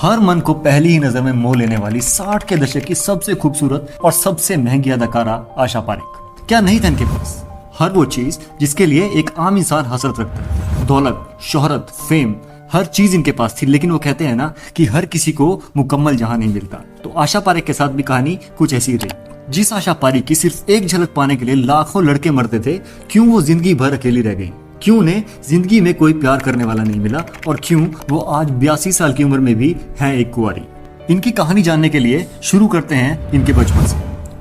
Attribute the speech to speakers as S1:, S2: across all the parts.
S1: हर मन को पहली ही नजर में मोह लेने वाली 60 के दशक की सबसे खूबसूरत और सबसे महंगी अदाकारा आशा पारेख। क्या नहीं था इनके पास हर वो चीज जिसके लिए एक आम इंसान हसरत रखता है। दौलत, शोहरत, फेम, हर चीज इनके पास थी। लेकिन वो कहते हैं ना कि हर किसी को मुकम्मल जहां नहीं मिलता। तो आशा पारेख के साथ भी कहानी कुछ ऐसी रही। जिस आशा पारेख की सिर्फ एक झलक पाने के लिए लाखों लड़के मरते थे, क्यों वो जिंदगी भर अकेली रह गई? क्यों उन्हें जिंदगी में कोई प्यार करने वाला नहीं मिला? और क्यों वो आज 82 साल की उम्र में भी है एक कुंवारी? इनकी कहानी जानने के लिए शुरू करते हैं इनके बचपन से।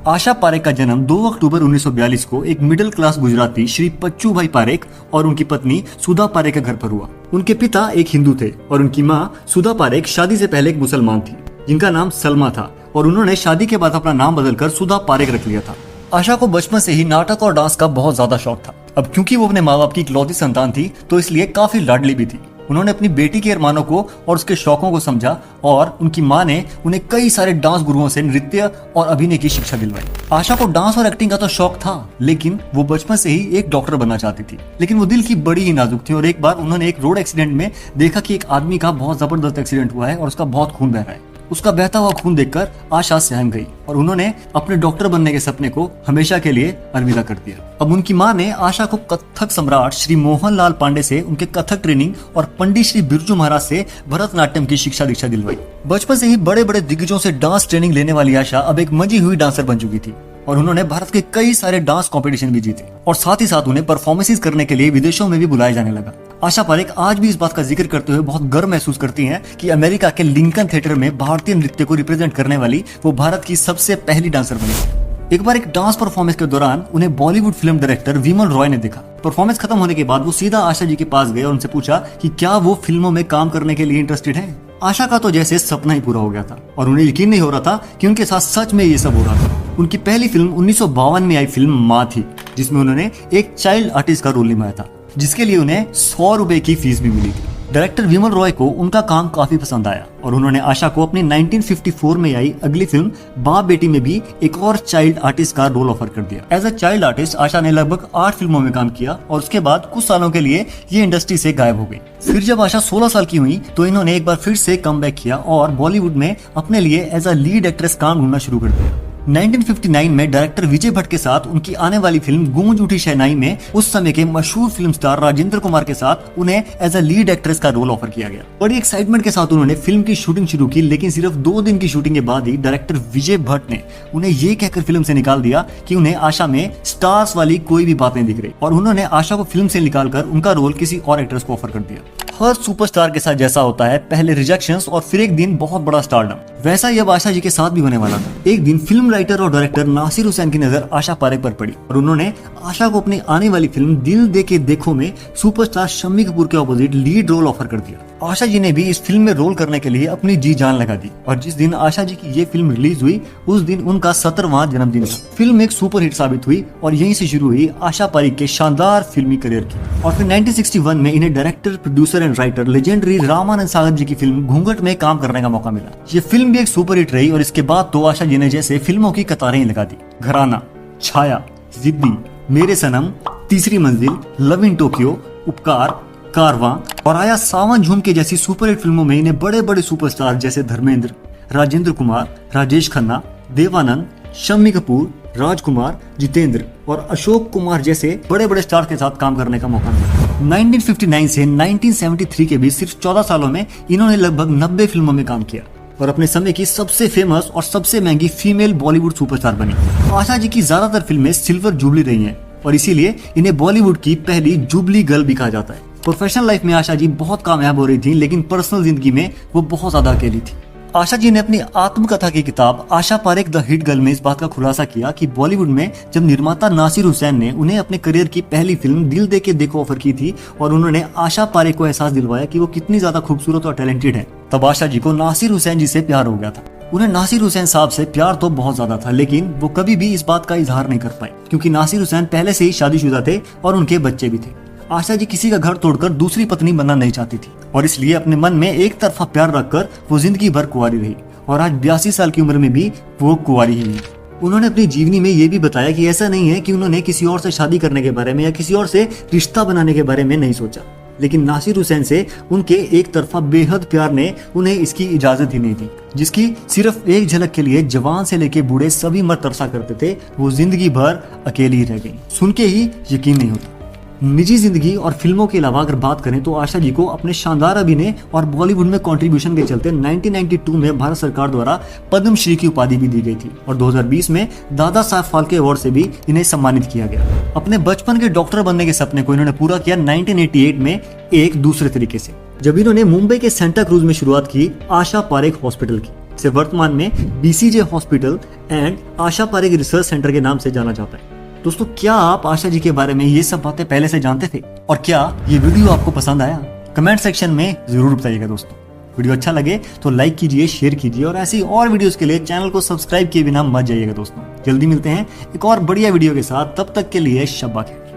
S1: आशा पारेख का जन्म 2 अक्टूबर 1942 को एक मिडिल क्लास गुजराती श्री पच्चू भाई पारेख और उनकी पत्नी सुधा पारेख के घर पर हुआ। उनके पिता एक हिंदू थे और उनकी माँ सुधा पारेख शादी से पहले एक मुसलमान थी जिनका नाम सलमा था, और उन्होंने शादी के बाद अपना नाम बदलकर सुधा पारेख रख लिया था। आशा को बचपन से ही नाटक और डांस का बहुत ज्यादा शौक था। अब क्योंकि वो अपने माँ बाप की इकलौती संतान थी तो इसलिए काफी लाडली भी थी। उन्होंने अपनी बेटी के अरमानों को और उसके शौकों को समझा और उनकी माँ ने उन्हें कई सारे डांस गुरुओं से नृत्य और अभिनय की शिक्षा दिलवाई। आशा को डांस और एक्टिंग का तो शौक था, लेकिन वो बचपन से ही एक डॉक्टर बनना चाहती थी। लेकिन वो दिल की बड़ी ही नाजुक थी और एक बार उन्होंने एक रोड एक्सीडेंट में देखा कि एक आदमी का बहुत जबरदस्त एक्सीडेंट हुआ है और उसका बहुत खून बह रहा है। उसका बहता हुआ खून देखकर आशा सहम गई और उन्होंने अपने डॉक्टर बनने के सपने को हमेशा के लिए अलविदा कर दिया। अब उनकी माँ ने आशा को कथक सम्राट श्री मोहन लाल पांडे से उनके कथक ट्रेनिंग और पंडित श्री बिरजू महाराज से भरतनाट्यम की शिक्षा दीक्षा दिलवाई। बचपन से ही बड़े बड़े दिग्गजों से डांस ट्रेनिंग लेने वाली आशा अब एक मंजी हुई डांसर बन चुकी थी और उन्होंने भारत के कई सारे डांस कंपटीशन भी जीते और साथ ही साथ उन्हें परफॉर्मेंसेस करने के लिए विदेशों में भी बुलाया जाने लगा। आशा पारेख आज भी इस बात का जिक्र करते हुए बहुत गर्व महसूस करती हैं कि अमेरिका के लिंकन थिएटर में भारतीय नृत्य को रिप्रेजेंट करने वाली वो भारत की सबसे पहली डांसर बनी। एक बार एक डांस परफॉर्मेंस के दौरान उन्हें बॉलीवुड फिल्म डायरेक्टर विमल रॉय ने देखा। परफॉर्मेंस खत्म होने के बाद वो सीधा आशा जी के पास गए और उनसे पूछा कि क्या वो फिल्मों में काम करने के लिए इंटरेस्टेड हैं। आशा का तो जैसे सपना ही पूरा हो गया था और उन्हें यकीन नहीं हो रहा था कि उनके साथ सच में ये सब हो रहा था। उनकी पहली फिल्म 1952 में आई फिल्म माँ थी, जिसमें उन्होंने एक चाइल्ड आर्टिस्ट का रोल निभाया था, जिसके लिए उन्हें 100 रुपए की फीस भी मिली थी। डायरेक्टर विमल रॉय को उनका काम काफी पसंद आया और उन्होंने आशा को अपनी 1954 में आई अगली फिल्म बाप बेटी में भी एक और चाइल्ड आर्टिस्ट का रोल ऑफर कर दिया। एज अ चाइल्ड आर्टिस्ट आशा ने लगभग 8 फिल्मों में काम किया और उसके बाद कुछ सालों के लिए ये इंडस्ट्री से गायब हो गई। फिर जब आशा 16 साल की हुई तो इन्होंने एक बार फिर से कमबैक किया और बॉलीवुड में अपने लिए एज अ लीड एक्ट्रेस काम ढूंढना शुरू कर दिया। 1959 में डायरेक्टर विजय भट्ट के साथ उनकी आने वाली फिल्म गूंज उठी शहनाई में उस समय के मशहूर फिल्म स्टार राजेंद्र कुमार के साथ उन्हें एज अ लीड एक्ट्रेस का रोल ऑफर किया गया। बड़ी एक्साइटमेंट के साथ उन्होंने फिल्म की शूटिंग शुरू की, लेकिन सिर्फ 2 दिन की शूटिंग के बाद ही डायरेक्टर विजय भट्ट ने उन्हें ये कहकर फिल्म से निकाल दिया कि उन्हें आशा में स्टार्स वाली कोई भी बात नहीं दिख रही और उन्होंने आशा को फिल्म से निकालकर उनका रोल किसी और एक्ट्रेस को ऑफर कर दिया। हर सुपरस्टार के साथ जैसा होता है, पहले रिजेक्शंस और फिर एक दिन बहुत बड़ा स्टारडम, वैसा ही अब आशा जी के साथ भी होने वाला था। एक दिन फिल्म राइटर और डायरेक्टर नासिर हुसैन की नजर आशा पारेख पर पड़ी और उन्होंने आशा को अपनी आने वाली फिल्म दिल दे के देखो में सुपरस्टार शम्मी कपूर के ऑपोजिट लीड रोल ऑफर कर दिया। आशा जी ने भी इस फिल्म में रोल करने के लिए अपनी जी जान लगा दी और जिस दिन आशा जी की ये फिल्म रिलीज हुई उस दिन उनका 17वां जन्मदिन था। फिल्म एक सुपरहिट साबित हुई और यहीं से शुरू हुई आशा पारेख के शानदार फिल्मी करियर की। और फिर 1961 में इन्हें director, producer and writer legendary Ramanand Sagar ji की फिल्म घूंघट में काम करने का मौका मिला। ये फिल्म भी एक सुपरहिट रही और इसके बाद तो आशा जी ने जैसे फिल्मों की कतारें लगा दी। घराना, छाया, जिद्दी, मेरे सनम, तीसरी मंजिल, लव इन टोक्यो, उपकार, कारवां और आया सावन झूम के जैसी सुपरहिट फिल्मों में इन्हें बड़े बड़े सुपरस्टार जैसे धर्मेंद्र, राजेंद्र कुमार, राजेश खन्ना, देवानंद, शम्मी कपूर, राजकुमार, जितेंद्र और अशोक कुमार जैसे बड़े बड़े स्टार के साथ काम करने का मौका मिला। 1959 से 1973 के बीच सिर्फ 14 सालों में इन्होंने लगभग 90 फिल्मों में काम किया और अपने समय की सबसे फेमस और सबसे महंगी फीमेल बॉलीवुड सुपरस्टार बनी। आशा जी की ज्यादातर फिल्में सिल्वर जुबली रही हैं और इसीलिए इन्हें बॉलीवुड की पहली जुबली गर्ल भी कहा जाता है। प्रोफेशनल लाइफ में आशा जी बहुत कामयाब हो रही थी, लेकिन पर्सनल जिंदगी में वो बहुत ज्यादा अकेली थी। आशा जी ने अपनी आत्मकथा की किताब Asha Parekh the hit girl में इस बात का खुलासा किया कि बॉलीवुड में जब निर्माता नासिर हुसैन ने उन्हें अपने करियर की पहली फिल्म दिल दे के देखो ऑफर की थी और उन्होंने आशा पारेख को एहसास दिलवाया कि वो कितनी ज्यादा खूबसूरत और टैलेंटेड है, तब आशा जी को नासिर हुसैन जी से प्यार हो गया था। उन्हें नासिर हुसैन साहब से प्यार तो बहुत ज्यादा था, लेकिन वो कभी भी इस बात का इजहार नहीं कर पाए क्योंकि नासिर हुसैन पहले से ही शादीशुदा थे और उनके बच्चे भी थे। आशा जी किसी का घर तोड़कर दूसरी पत्नी बनना नहीं चाहती थी और इसलिए अपने मन में एक तरफा प्यार रखकर वो जिंदगी भर कुंवारी रही और आज 82 साल की उम्र में भी वो कुंवारी ही है। उन्होंने अपनी जीवनी में ये भी बताया कि ऐसा नहीं है कि उन्होंने किसी और से शादी करने के बारे में या किसी और से रिश्ता बनाने के बारे में नहीं सोचा। लेकिन नासिर हुसैन से उनके एक तरफा बेहद प्यार ने उन्हें इसकी इजाजत ही नहीं दी, जिसकी सिर्फ एक झलक के लिए जवान से लेके बूढ़े सभी मर्द तरसा करते थे। वो जिंदगी भर अकेली रह गई। सुन के ही यकीन नहीं होता। निजी जिंदगी और फिल्मों के अलावा अगर बात करें तो आशा जी को अपने शानदार अभिनय और बॉलीवुड में कंट्रीब्यूशन के चलते 1992 में भारत सरकार द्वारा पद्मश्री की उपाधि भी दी गई थी और 2020 में दादा साहब फाल्के अवार्ड से भी इन्हें सम्मानित किया गया। अपने बचपन के डॉक्टर बनने के सपने को इन्होंने पूरा किया 1988 में एक दूसरे तरीके से, जब इन्होंने मुंबई के सेंटा क्रूज में शुरुआत की आशा पारेख हॉस्पिटल की। इसे वर्तमान में BCJ hospital and Asha Parekh research centre के नाम से जाना जाता है। दोस्तों, क्या आप आशा जी के बारे में ये सब बातें पहले से जानते थे? और क्या ये वीडियो आपको पसंद आया? कमेंट सेक्शन में जरूर बताइएगा। दोस्तों, वीडियो अच्छा लगे तो लाइक कीजिए, शेयर कीजिए और ऐसी और वीडियोस के लिए चैनल को सब्सक्राइब किए बिना मत जाइएगा। दोस्तों, जल्दी मिलते हैं एक और बढ़िया वीडियो के साथ। तब तक के लिए शब्बा खैर।